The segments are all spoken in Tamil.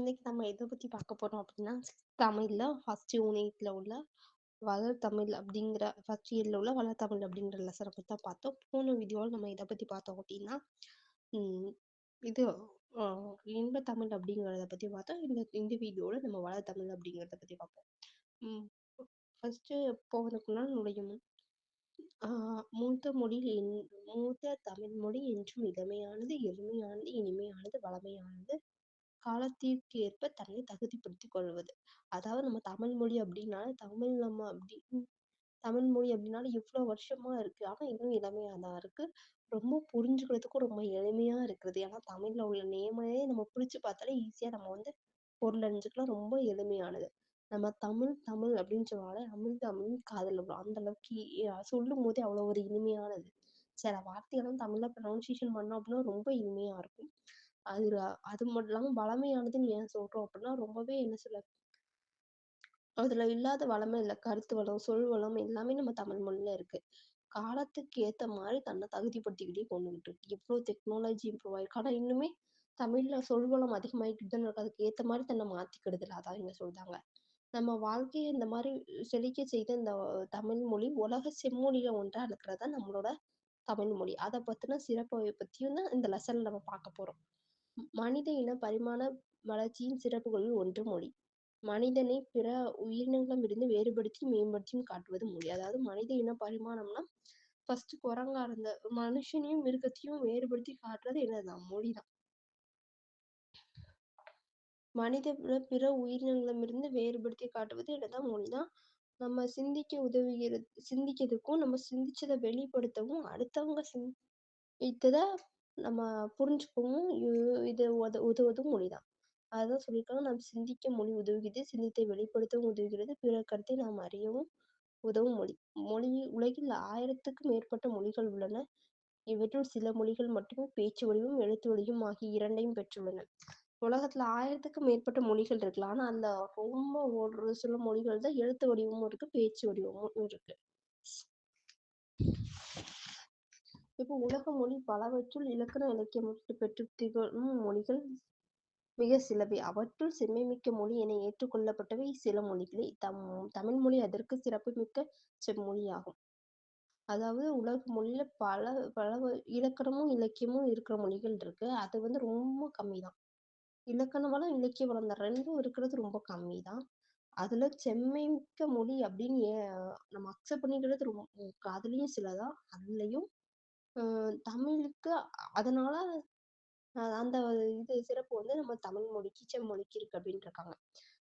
இன்னைக்கு நம்ம எத பத்தி பார்க்க போறோம் அப்படின்னா, தமிழ்ல ஃபர்ஸ்ட் யூனிட்ல உள்ள வளர்தமிழ் அப்படிங்கிற ஃபர்ஸ்ட் இயர்ல உள்ள வளர்தமிழ் அப்படிங்கிற லெசன பத்தி தான் பார்த்தோம். போன வீடியோல நம்ம எத பத்தி பார்த்தோம் அப்படின்னா, ம் இது அ இன்பத்தமிழ் அப்படிங்கிறத பத்தி பார்த்தோம். இந்த இந்த வீடியோல நம்ம வளர்தமிழ் அப்படிங்கிறத பத்தி பார்ப்போம். ம் ஃபர்ஸ்ட்டு போவதற்கு முன்னாடி நுழையும் முன், ஆ மூத்த தமிழ் மொழி என்றும் இளமையானது, எளிமையானது, இனிமையானது, வளமையானது. காலத்திற்கு ஏற்ப தன்னை தகுதிப்படுத்திக் கொள்வது. அதாவது நம்ம தமிழ் மொழி அப்படின்னாலே தமிழ் மொழி அப்படின்னாலே இவ்வளோ வருஷமா இருக்கு. ஆனா இன்னும் இளமையா தான் இருக்கு. ரொம்ப புரிஞ்சுக்கிறதுக்கும் ரொம்ப எளிமையா இருக்குது. ஏன்னா தமிழ்ல உள்ள நேமே நம்ம பிரிச்சு பார்த்தாலே ஈஸியா நம்ம வந்து பொருள் அறிஞ்சுக்கலாம். ரொம்ப எளிமையானது. நம்ம தமிழ் தமிழ் அப்படின்னு சொன்னாலே அமிழ் தமிழ் காதுல விழும். அந்த அளவுக்கு சொல்லும் போதே அவ்வளோ ஒரு இனிமையானது. சில வார்த்தைகளும் தமிழ்ல ப்ரொனன்சியேஷன் பண்ணோம் அப்படின்னா ரொம்ப இனிமையா இருக்கும். அதுல அது மட்டும் இல்லாம வளமையானதுன்னு ஏன் சொல்றோம் அப்படின்னா, ரொம்பவே என்ன சொல்ல, அதுல இல்லாத வளமே இல்ல. கருத்து வளம், சொல் வளம் எல்லாமே நம்ம தமிழ் மொழியில இருக்கு. காலத்துக்கு ஏத்த மாரி தன்னை தகுதிப்படுத்திக்கிட்டே கொண்டுகிட்டு இருக்கு. எவ்ளோ டெக்னாலஜி இம்ப்ரூவ் ஆயிருக்கு. ஆனா இன்னுமே தமிழ்ல சொல் வளம் அதிகமாயிக்கிட்டு தானே இருக்கு. அதுக்கு ஏத்த மாரி தன்னை மாத்திக்கிடுதுல. அதான் இங்க சொல்றாங்க. நம்ம வாழ்க்கைய இந்த மாரி செழிக்க செய்த இந்த தமிழ் மொழி உலக செம்மொழில ஒன்றா இருக்கிறது தான் நம்மளோட தமிழ் மொழி. அத பத்தின சிறப்ப பத்தியும் தான் இந்த லெசன்ல நம்ம பார்க்க போறோம். மனித இன பரிமாண வளர்ச்சியின் சிறப்புகளில் ஒன்று மொழி. மனிதனை பிற உயிரினங்களிடமிருந்து வேறுபடுத்தி மேம்படுத்தியும் காட்டுவது மொழி. அதாவது மனித இன பரிமாணம்னா ஃபர்ஸ்ட் குரங்கா இருந்த மனுஷனையும் மிருகத்தையும் வேறுபடுத்தி காட்டுறது என்னதுதான் மொழிதான். மனித பிற உயிரினங்களிடமிருந்து வேறுபடுத்தி காட்டுவது என்னதான் மொழிதான். நம்ம சிந்திக்கிறதுக்கும் நம்ம சிந்திச்சதை வெளிப்படுத்தவும் அடுத்தவங்க சிந்தித்ததை நம்ம புரிஞ்சுக்கவும் இது உதவுவதும் மொழிதான். அதான் சொல்லியிருக்காங்க. நாம் சிந்திக்க மொழி உதவுகிறது. சிந்தித்தை வெளிப்படுத்தவும் உதவுகிறது. பிறர் கருத்தை நாம் அறியவும் உதவும் மொழி. மொழி உலகில் 1000க்கும் மேற்பட்ட மொழிகள் உள்ளன. இவற்றுள் சில மொழிகள் மட்டுமே பேச்சு வடிவம், எழுத்து வடிவம் ஆகிய இரண்டையும் பெற்றுள்ளன. உலகத்துல 1000க்கும் மேற்பட்ட மொழிகள் இருக்கலாம். ஆனா அந்த ரொம்ப ஒரு சில மொழிகள் தான் எழுத்து வடிவமும் இருக்கு, பேச்சு வடிவமும் இருக்கு. இப்போ உலக மொழி பலவற்றுள் இலக்கண இலக்கியம் பெற்று திகழும் மொழிகள் மிக சிலவே. அவற்றுள் செம்மைமிக்க மொழி என ஏற்றுக்கொள்ளப்பட்டவை சில மொழிகளே. தமிழ் மொழி அதற்கு சிறப்புமிக்க செம்மொழியாகும். அதாவது உலக மொழியில பல பல இலக்கணமும் இலக்கியமும் இருக்கிற மொழிகள் இருக்கு. அது வந்து ரொம்ப கம்மிதான். இலக்கண வளம், இலக்கிய வளம் இந்த 2ம் இருக்கிறது ரொம்ப கம்மிதான். அதுல செம்மைமிக்க மொழி அப்படின்னு நம்ம அக்செப்ட் பண்ணிக்கிறது அதுலயும் சிலதான். அதுலயும் தமிழுக்கு அதனால அந்த சிறப்பு வந்து நம்ம தமிழ் மொழிக்கு, செம்மொழிக்கு இருக்கு அப்படின்னு இருக்காங்க.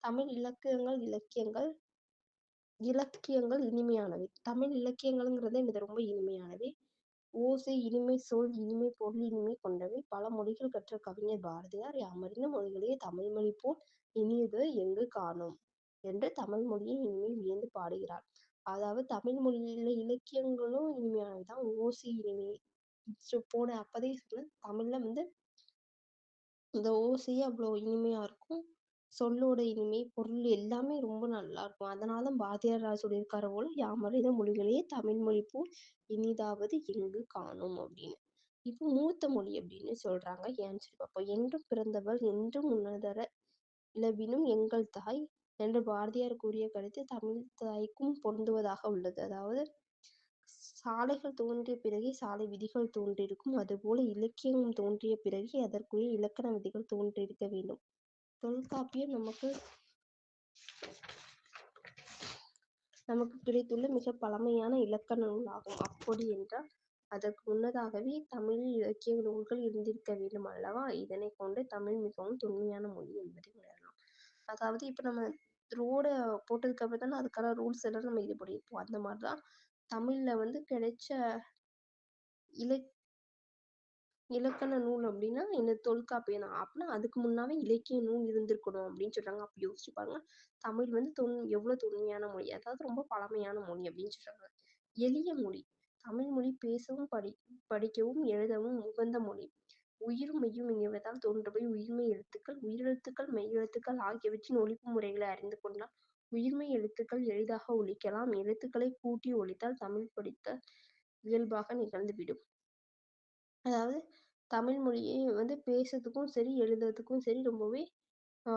தமிழ் இலக்கியங்கள் இனிமையானவை. தமிழ் இலக்கியங்கள்ங்கிறது எனக்கு ரொம்ப இனிமையானவை. ஓசை இனிமை, சொல் இனிமை, பொருள் இனிமை கொண்டவை. பல மொழிகள் கற்ற கவிஞர் பாரதியார் யாமறிந்த மொழிகளே தமிழ் மொழி போல் இனியது எங்கு காணோம் என்று தமிழ் மொழியை இனிமேல் வியந்து பாடுகிறார். அதாவது தமிழ் மொழியில இலக்கியங்களும் இனிமையானதுதான். ஓசை இனிமை போன அப்பதே சொன்னேன். தமிழ்ல வந்து இந்த ஓசையே அவ்வளோ இனிமையா இருக்கும். சொல்லோட இனிமை, பொருள் எல்லாமே ரொம்ப நல்லா இருக்கும். அதனால தான் பாரதியார் சொல்லியிருக்காரு போல, "யாமறிந்த மொழிகளே தமிழ் மொழி போல் இனிதாவது எங்கு காணோம்" அப்படின்னு. இப்போ மூத்த மொழி அப்படின்னு சொல்றாங்க. ஏன்னு சொல்லி பார்ப்போம். "என்றும் பிறந்தவள் என்றும் உன்னதர இலவினும் எங்கள் தாய்" என்று பாரதியார் கூறிய கருத்து தமிழ் தாய்க்கும் பொருந்துவதாக உள்ளது. அதாவது சாலைகள் தோன்றிய பிறகே சாலை விதிகள் தோன்றியிருக்கும். அதுபோல இலக்கியம் தோன்றிய பிறகே அதற்குரிய இலக்கண விதிகள் தோன்றியிருக்க வேண்டும். தொல்காப்பியம் நமக்கு கிடைத்துள்ள மிக பழமையான இலக்கண நூலாகும். அப்படி என்றால் அதற்கு முன்னதாகவே தமிழில் இலக்கிய நூல்கள் இருந்திருக்க வேண்டும் அல்லவா? இதனைக் கொண்டு தமிழ் மிகவும் தொன்மையான மொழி என்பதை உணரலாம். அதாவது இப்ப நம்ம ரோட போட்டதுக்கு அப்புறம் தானே அதுக்கான ரூல்ஸ் எல்லாம் நம்ம இது பண்ணியிருப்போம். அந்த மாதிரிதான் தமிழ்ல வந்து கிடைச்ச இலக் இலக்கண நூல் அப்படின்னா இந்த தொல்காப்பியம் தான். அப்படின்னா அதுக்கு முன்னாவே இலக்கிய நூல் இருந்திருக்கணும் அப்படின்னு சொல்றாங்க. அப்ப யோசிச்சு பாருங்க. தமிழ் வந்து எவ்வளவு தொன்மையான மொழி. அதாவது ரொம்ப பழமையான மொழி அப்படின்னு சொல்றாங்க. எளிய மொழி. தமிழ் மொழி பேசவும் படிக்கவும் எழுதவும் உகந்த மொழி. உயிரும் மெய்யும் இணைவதால் தோன்றுபவை உயிர்மெய் எழுத்துக்கள். உயிரெழுத்துக்கள் மெய்யெழுத்துக்கள் ஆகியவற்றின் ஒலிப்பு முறைகளை அறிந்து கொண்டால் உயிர்மெய் எழுத்துக்கள் எளிதாக ஒலிக்கலாம். எழுத்துக்களை கூட்டி ஒலித்தால் தமிழ் படித்த இயல்பாக நிகழ்ந்துவிடும். அதாவது தமிழ் மொழியை வந்து பேசுறதுக்கும் சரி, எழுதுறதுக்கும் சரி ரொம்பவே ஆ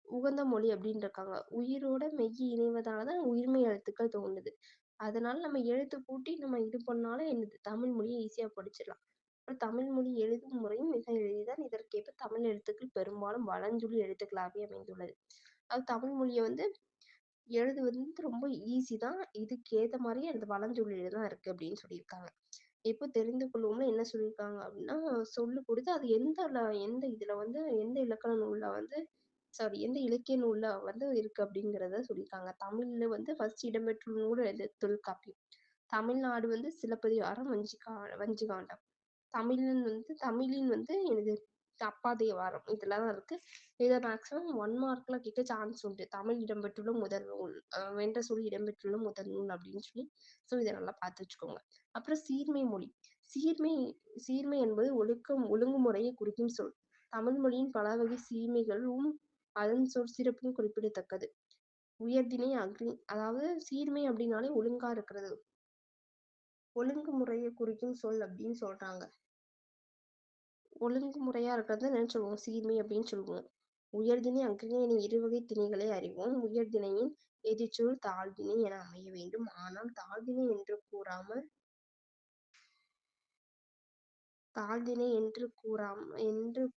உகந்த மொழி அப்படின்னு இருக்காங்க. உயிரோட மெய் இணைவதால தான் உயிர்மெய் எழுத்துக்கள் தோன்றுது. அதனால நம்ம எழுத்து கூட்டி நம்ம இது பண்ணாலும் என்னது தமிழ் மொழிய ஈஸியா படிச்சிடலாம். அப்புறம் தமிழ் மொழி எழுதும் முறையும் மிக எளிதுதான். இதற்கேற்ப தமிழ் எழுத்துக்கள் பெரும்பாலும் வலஞ்சுழி எழுத்துக்களாகவே அமைந்துள்ளது. அது தமிழ் மொழிய வந்து எழுதுவது வந்து ரொம்ப ஈஸி தான். இதுக்கு ஏத்த மாரியே அந்த வலஞ்சுழியில தான் இருக்கு அப்படின்னு சொல்லியிருக்காங்க. இப்போ தெரிந்து கொள்வோம்ல என்ன சொல்லியிருக்காங்க அப்படின்னா, சொல்லு கொடுத்து அது எந்த இதுல வந்து எந்த இலக்கண நூல்ல வந்து சாரி எந்த இலக்கிய நூல்ல வந்து இருக்கு அப்படிங்கிறத சொல்லியிருக்காங்க. தமிழ்ல வந்து ஃபர்ஸ்ட் இடம்பெற்றுள்ள நூல் எது? தொல்காப்பியம். தமிழ்நாடு வந்து சிலப்பதிகாரம், வஞ்சிகாண்டம். தமிழின் வந்து எனது அப்பாதேவாரம் இதெல்லாம் தான் இருக்கு. இத மேக்ஸிமம் 1 மார்க்ல கேட்க சான்ஸ் உண்டு. தமிழ் இடம்பெற்றுள்ள முதல் நூல், வென்ற சொல் இடம்பெற்றுள்ள முதல் நூல் அப்படின்னு சொல்லி. ஸோ இத நல்லா பார்த்து வச்சுக்கோங்க. அப்புறம் சீர்மை மொழி. சீர்மை சீர்மை என்பது ஒழுங்குமுறையை குறிக்கும் சொல். தமிழ் மொழியின் பல வகை சீர்மைகளும் அதன் சொற்சிறப்பும் குறிப்பிடத்தக்கது. உயர்திணை அதாவது சீர்மை அப்படின்னாலே ஒழுங்கா இருக்கிறது. ஒழுங்குமுறையை குறிக்கும் சொல் அப்படின்னு சொல்றாங்க. ஒழுங்குமுறையா இருக்கிறத என்ன சொல்லுவோம்? சீர்மை அப்படின்னு சொல்லுவோம். உயர்திணை, அஃறிணை என இருவகை திணைகளை அறிவோம். உயர்திணையின் எதிர்ச்சொல் தாழ்திணை என அமைய வேண்டும். ஆனால் தாழ்திணை என்று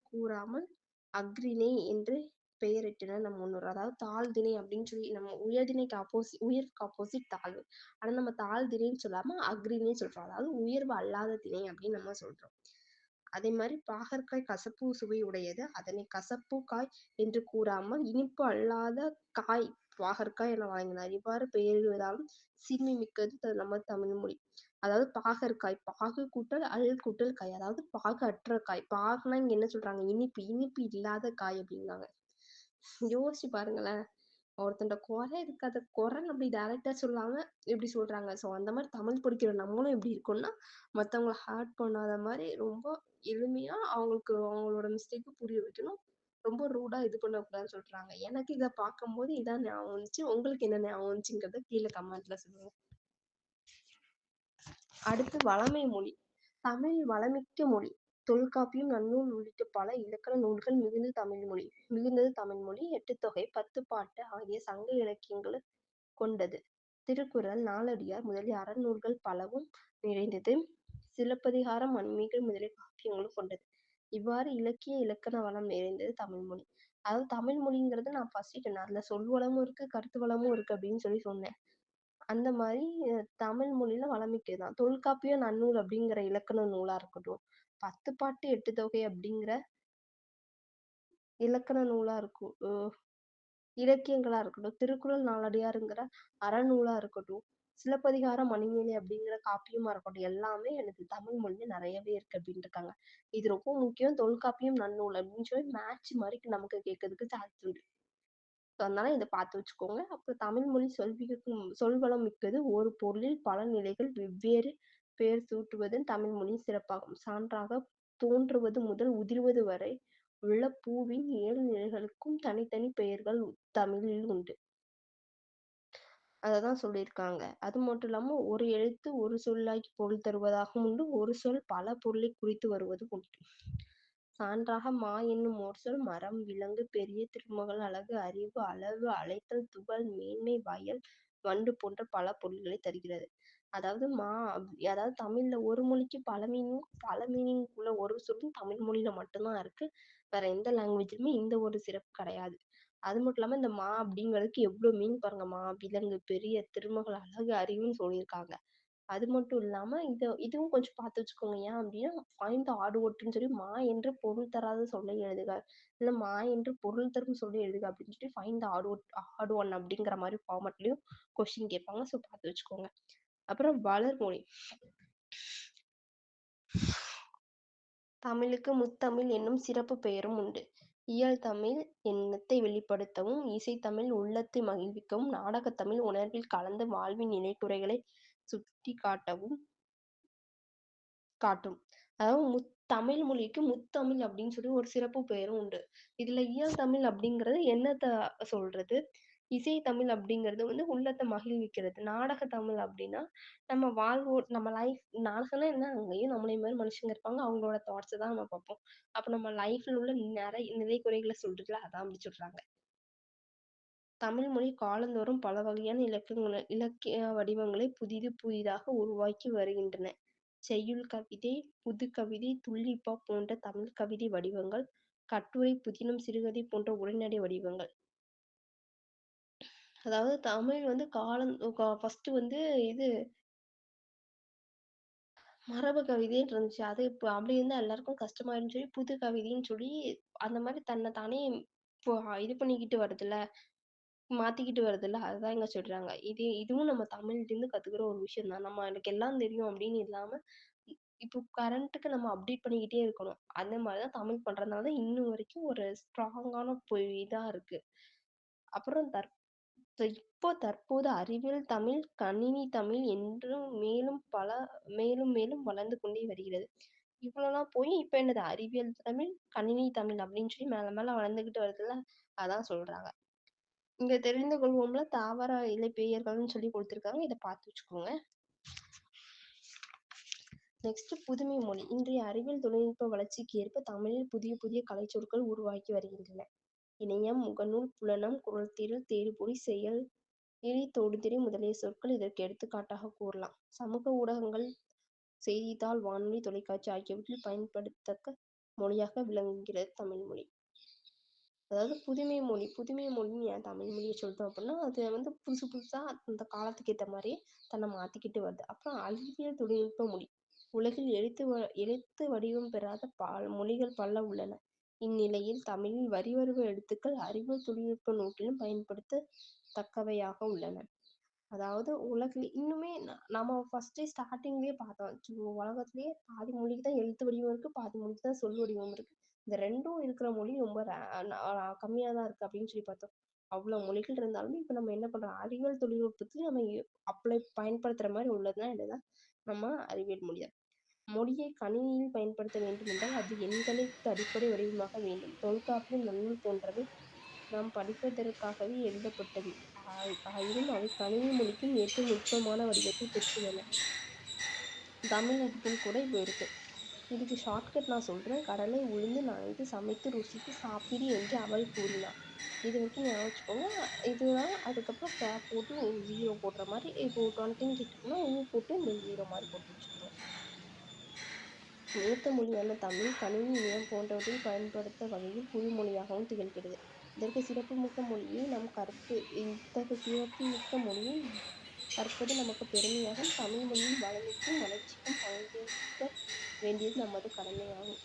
கூறாமல் அஃறிணை என்று பெயரிட்டனர் நம் முன்னோர். அதாவது தாழ்திணை அப்படின்னு சொல்லி நம்ம உயர்வுக்கு ஆப்போசிட் தாழ்வு. ஆனா நம்ம தாழ்திணைன்னு சொல்லாம அஃறிணை சொல்றோம். அதாவது உயர்வு அல்லாத திணை அப்படின்னு நம்ம சொல்றோம். அதே மாதிரி பாகற்காய் கசப்பு சுவை உடையது. அதனை கசப்பு காய் என்று கூறாமல் இனிப்பு அல்லாத காய் பாகற்காய் என வழங்கினார். இவ்வாறு பெயரிடுவதாலும் சீர்மை மிக்கது நம்ம தமிழ் மொழி. அதாவது பாகற்காய், பாகு கூட்டல் கூட்டல் காய், அதாவது பாகு அற்ற காய். பாகுனா இங்க என்ன சொல்றாங்க? இனிப்பு, இனிப்பு இல்லாத காய் அப்படிங்காங்க. யோசிச்சு பாருங்களேன். ஒருத்தன்ட குறை இருக்காத குறைன்னு அப்படி டைரக்டா சொல்லாம எப்படி சொல்றாங்க. ஸோ அந்த மாதிரி தமிழ் படிக்கிற நம்மளும் எப்படி இருக்கோம்னா மத்தவங்கள ஹர்ட் பண்ணாத மாதிரி ரொம்ப எளிமையா அவங்களோட மிஸ்டேக்கு புரிய வைக்கணும். ரொம்ப ரூடா இது பண்ணக்கூடாதுன்னு சொல்றாங்க. எனக்கு இதை பார்க்கும்போது இதான் ஞாபகம் வந்துச்சு. உங்களுக்கு என்ன ஞாபகம் வந்துச்சுங்கிறத கீழே கமெண்ட்ல சொல்லுங்க. அடுத்து வளமை மொழி. தமிழ் வளமிக்க மொழி. தொல்காப்பியம், நன்னூல் உள்ளிட்ட பல இலக்கண நூல்கள் மிகுந்தது தமிழ் மொழி. 8 தொகை, 10 பாட்டு ஆகிய சங்க இலக்கியங்களை கொண்டது. திருக்குறள், நாலடியார் முதலிய அறநூல்கள் பலவும் நிறைந்தது. சிலப்பதிகாரம், மணிமேகலை முதலிய காப்பியங்களும் கொண்டது. இவ்வாறு இலக்கண வளம் நிறைந்தது தமிழ் மொழி. அதாவது தமிழ் மொழிங்கிறது நான் ஃபர்ஸ்ட் சொன்னேன். அதுல சொல் வளமும் இருக்கு, கருத்து வளமும் இருக்கு அப்படின்னு சொல்லி சொன்னேன். அந்த மாதிரி தமிழ் மொழியில வளமிக்கதான். தொல்காப்பியம், நன்னூல் அப்படிங்கிற இலக்கண நூலா இருக்கட்டும், 10 பாட்டு 8 தொகை அப்படிங்கிற இலக்கண நூலா இருக்கும், இலக்கியங்களா இருக்கட்டும், திருக்குறள், நாலடியாருங்கிற அறநூலா இருக்கட்டும், சிலப்பதிகாரம், மணிமேகலை அப்படிங்கிற காப்பியமா இருக்கட்டும், எல்லாமே எனக்கு தமிழ் மொழியில நிறையவே இருக்கு அப்படின்னு இருக்காங்க. இது ரொம்ப முக்கியம். தொல்காப்பியம், நன்னூல் அப்படின்னு சொல்லி மேட்ச் மாதிரி நமக்கு கேட்கறதுக்கு சான்ஸ் உண்டு. அதனால இதை பார்த்து வச்சுக்கோங்க. அப்புறம் தமிழ் மொழி சொல்வளம் மிக்கது. ஒரு பொருளில் பல நிலைகள் வெவ்வேறு பெயர் சூட்டுவது தமிழ் மொழியின் சிறப்பாகும். சான்றாக தோன்றுவது முதல் உதிர்வது வரை உள்ள பூவின் 7 நிலைகளுக்கும் தனித்தனி பெயர்கள் தமிழில் உண்டு. அததான் சொல்லியிருக்காங்க. அது மட்டும் இல்லாம ஒரு எழுத்து ஒரு சொல்லாகி பொருள் தருவதாகவும் உண்டு. ஒரு சொல் பல பொருளை குறித்து வருவதும் உண்டு. சான்றாக மா என்னும் ஓர் சொல் மரம், விலங்கு, பெரிய, திருமகள், அழகு, அறிவு, அளவு, அழைத்தல், துகள், மேன்மை, வயல், வண்டு போன்ற பல பொருள்களை தருகிறது. அதாவது அதாவது தமிழ்ல ஒரு மொழிக்கு பல மீனிங் உள்ள ஒரு சொல்லும் தமிழ் மொழியில மட்டும்தான் இருக்கு. வேற எந்த லாங்குவேஜ்லயுமே இந்த ஒரு சிறப்பு கிடையாது. அது மட்டும் இல்லாம இந்த மா அப்படிங்கிறதுக்கு எவ்வளவு மீன் பாருங்க. மா, விலங்கு, பெரிய, திருமகள், அழகு, அறிவுன்னு சொல்லியிருக்காங்க. அது மட்டும் இல்லாம இதுவும் கொஞ்சம் பார்த்து வச்சுக்கோங்க. ஏன் அப்படின்னா ஃபைண்ட் த ஆட் வேர்ட்ன்னு சொல்லி மா என்று பொருள் தராத சொல்லை எழுதுக, இல்ல மா என்று பொருள் தரும் சொல்லி எழுதுக அப்படின்னு சொல்லி ஃபைண்ட் த ஆட் ஒன் அப்படிங்கிற மாதிரி ஃபார்மட்லயும் கொஸ்டின் கேட்பாங்க. ஸோ பார்த்து வச்சுக்கோங்க. அப்புறம் வளர்மொழி. தமிழுக்கு முத்தமிழ் என்னும் சிறப்பு பெயரும் உண்டு. இயல் தமிழ் எண்ணத்தை வெளிப்படுத்தவும், இசைத்தமிழ் உள்ளத்தை மகிழ்விக்கவும், நாடகத்தமிழ் உணர்வில் கலந்து வாழ்வின் நிலைக்குறைகளை சுட்டி காட்டும். அதாவது தமிழ் மொழிக்கு முத்தமிழ் அப்படின்னு சொல்லி ஒரு சிறப்பு பெயரும் உண்டு. இதுல இயல் தமிழ் அப்படிங்கிறது என்னத்த சொல்றது? இசை தமிழ் அப்படிங்கிறது வந்து உள்ளத்த மகிழ்விக்கிறது. நாடக தமிழ் அப்படின்னா, நம்ம நம்ம லைஃப் நாடகம்னா என்ன? அங்கேயும் நம்மளை மாரி மனுஷங்க இருப்பாங்க. அவங்களோட தாட்ஸ தான் நம்ம பார்ப்போம். அப்ப நம்ம லைஃப்ல உள்ள நிறை குறைகள சொல்றதுல அதான் அப்படி சொல்றாங்க. தமிழ் மொழி காலந்தோறும் பல வகையான இலக்கிய வடிவங்களை புதிதாக உருவாக்கி வருகின்றன. செய்யுள் கவிதை, புதுக்கவிதை, துள்ளிப்பா போன்ற தமிழ் கவிதை வடிவங்கள், கட்டுரை, புதினம், சிறுகதை போன்ற உரைநடை வடிவங்கள். அதாவது தமிழ் வந்து ஃபர்ஸ்ட்டு வந்து இது மரபு கவிதைன்னு இருந்துச்சு. அது இப்ப அப்படி இருந்தா எல்லாருக்கும் கஷ்டமாயிரும்ன்னு சொல்லி, புது கவிதைன்னு சொல்லி அந்த மாரி தன்ன தானே இப்போ இது பண்ணிக்கிட்டு வருதுல்ல, மாத்திக்கிட்டு வருதுல்ல, அதுதான் இங்க சொல்றாங்க. இதுவும் நம்ம தமிழ்லேருந்து கத்துக்கிற ஒரு விஷயம் தான். நம்ம எனக்கு எல்லாம் தெரியும் அப்படின்னு இல்லாம, இ இப்போ கரண்ட்டுக்கு நம்ம அப்டேட் பண்ணிக்கிட்டே இருக்கணும். அந்த மாரி தான் தமிழ் பண்றதுனால தான் இன்னும் வரைக்கும் ஒரு ஸ்ட்ராங்கான இதா இருக்கு. அப்புறம் தற்போது அறிவியல் தமிழ், கணினி தமிழ் என்றும் மேலும் மேலும் வளர்ந்து கொண்டே வருகிறது. இவ்வளோலாம் போய் இப்ப என்னது அறிவியல் தமிழ், கணினி தமிழ் அப்படின்னு சொல்லி மேல மேல வளர்ந்துகிட்டு வருதுல்ல, அதான் சொல்றாங்க. இங்க தெரிந்து கொள்வோம்ல தாவர இலை பெயர்கள்னு சொல்லி குடுத்துருக்காங்க. இத பார்த்து வச்சுக்கோங்க. நெக்ஸ்ட் புதுமை மொழி. இன்றைய அறிவியல் தொழில்நுட்ப வளர்ச்சிக்கு ஏற்ப தமிழில் புதிய புதிய கலைச்சொற்கள் உருவாகி வருகின்றன. இணையம், முகநூல், புலனம், குறள்திரள், தேடுபொறி, செயல் தொடுதிரை முதலிய சொற்கள் இதற்கு எடுத்துக்காட்டாக கூறலாம். சமூக ஊடகங்கள், செய்தித்தாள், வானொலி, தொலைக்காட்சி ஆகியவற்றில் பயன்படுத்தக்க மொழியாக விளங்குகிறது தமிழ் மொழி. அதாவது புதுமை மொழி. புதுமை மொழின்னு ஏன் தமிழ் மொழிய சொல்றோம் அப்படின்னா, அது வந்து புதுசு புதுசா அந்த காலத்துக்கு ஏத்த மாரி தன்னை மாத்திக்கிட்டு வருது. அப்புறம் அறிவியல் தொழில்நுட்ப மொழி. உலகில் எழுத்து வடிவம் பெறாத மொழிகள் பல உள்ளன. இந்நிலையில் தமிழில் வரிவடிவ எழுத்துக்கள் அறிவியல் தொழில்நுட்ப நோக்கிலும் பயன்படுத்தத்தக்கவையாக உள்ளன. அதாவது உலகில் இன்னுமே நம்ம ஃபர்ஸ்ட்டே ஸ்டார்ட்டிங்லயே பார்த்தோம். உலகத்திலேயே பாதி மொழிக்கு தான் எழுத்து வடிவம் இருக்கு, பாதி மொழிக்கு தான் சொல் வடிவம் இருக்கு. இந்த 2ம் இருக்கிற மொழி ரொம்ப கம்மியா தான் இருக்கு அப்படின்னு சொல்லி பார்த்தோம். அவ்வளோ மொழிகள் இருந்தாலுமே இப்ப நம்ம என்ன பண்றோம்? அறிவியல் தொழில்நுட்பத்துல நம்ம பயன்படுத்துற மாரி உள்ளதுதான் என்னதான் நம்ம அறிவியல் மொழி தான். மொழியை கணினியில் பயன்படுத்த வேண்டுமென்றால் அது எண்களுக்கு அடிப்படை வடிவமாக வேண்டும். தொல்காப்பியம், நன்னூல் போன்றவை நாம் படிப்பதற்காகவே எழுதப்பட்டவை. ஆயினும் அவை கணினி மொழிக்கும் ஏற்ற நுட்பமான வடிவத்தை பெற்றுள்ளன. தமிழகத்தில் கூட இப்போ இருக்கு. இதுக்கு ஷார்ட்கட் நான் சொல்றேன். கடலை உழுந்து நனைத்து சமைத்து ருசித்து சாப்பிடு என்று அவள் கூறினாள். இது வரைக்கும் ஞாபகம் வச்சுக்கோங்க. இதுதான் அதுக்கப்புறம் போட்டு 0 போடுற மாரி இப்போ 20ன்னு கேட்டிருக்குன்னா, போட்டு இந்த 0 மாரி போட்டு வச்சுக்கோங்க. மூத்த மொழியான தமிழ், கணினி, இணையம் போன்றவற்றில் பயன்படுத்த வகையில் புதுமொழியாகவும் திகழ்கிறது. இதற்கு சிறப்புமிக்க மொழியை நாம் இத்தகு சிறப்புமிக்க மொழியை கற்பது நமக்கு பெருமையாகும். தமிழ் மொழியின் வளமைக்கும் வளர்ச்சிக்கும் பங்கேற்க வேண்டியது நமது கடமையாகும்.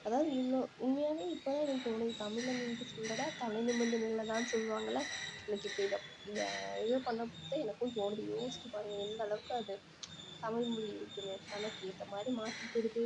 அதாவது இவ்ளோ உண்மையாவே இப்பதான் எனக்கு தோணுது. தமிழ்ல நின்று சொல்லடா தலை நிமிர்ந்து நில்லடான்னு சொல்லுவாங்கல்ல. எனக்கு இப்ப இந்த இத பண்ணப்ப தான் எனக்கும் தோணுது. யோசிச்சு பாருங்க எந்த அளவுக்கு அது தமிழ் மொழி இருக்குன்னு. தனக்கு ஏத்த மாரி மாத்திக்கிடுது.